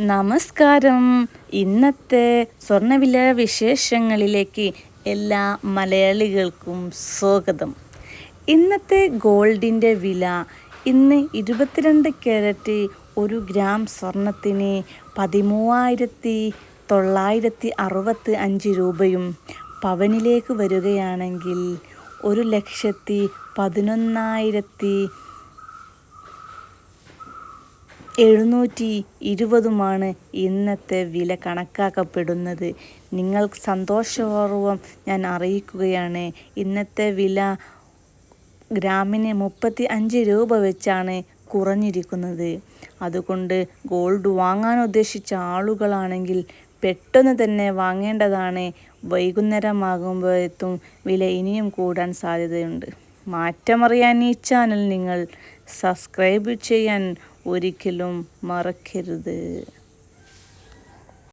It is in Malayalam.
നമസ്കാരം. ഇന്നത്തെ സ്വർണ്ണവില വിശേഷങ്ങളിലേക്ക് എല്ലാ മലയാളികൾക്കും സ്വാഗതം. ഇന്നത്തെ ഗോൾഡിൻ്റെ വില ഇന്ന് 22 ക്യാരറ്റ് 1 ഗ്രാം സ്വർണത്തിന് 13,965 രൂപയും പവനിലേക്ക് വരികയാണെങ്കിൽ 1,11,720 ഇന്നത്തെ വില കണക്കാക്കപ്പെടുന്നത്. നിങ്ങൾ സന്തോഷപൂർവ്വം ഞാൻ അറിയിക്കുകയാണ്, ഇന്നത്തെ വില ഗ്രാമിന് 35 രൂപ വെച്ചാണ് കുറഞ്ഞിരിക്കുന്നത്. അതുകൊണ്ട് ഗോൾഡ് വാങ്ങാൻ ഉദ്ദേശിച്ച ആളുകളാണെങ്കിൽ പെട്ടെന്ന് തന്നെ വാങ്ങേണ്ടതാണ്. വൈകുന്നേരമാകുമ്പോഴേക്കും വില ഇനിയും കൂടാൻ സാധ്യതയുണ്ട്. മാറ്റമറിയാൻ ഈ ചാനൽ നിങ്ങൾ സബ്സ്ക്രൈബ് ചെയ്യാൻ ഒരിക്കലും മറക്കരുത്.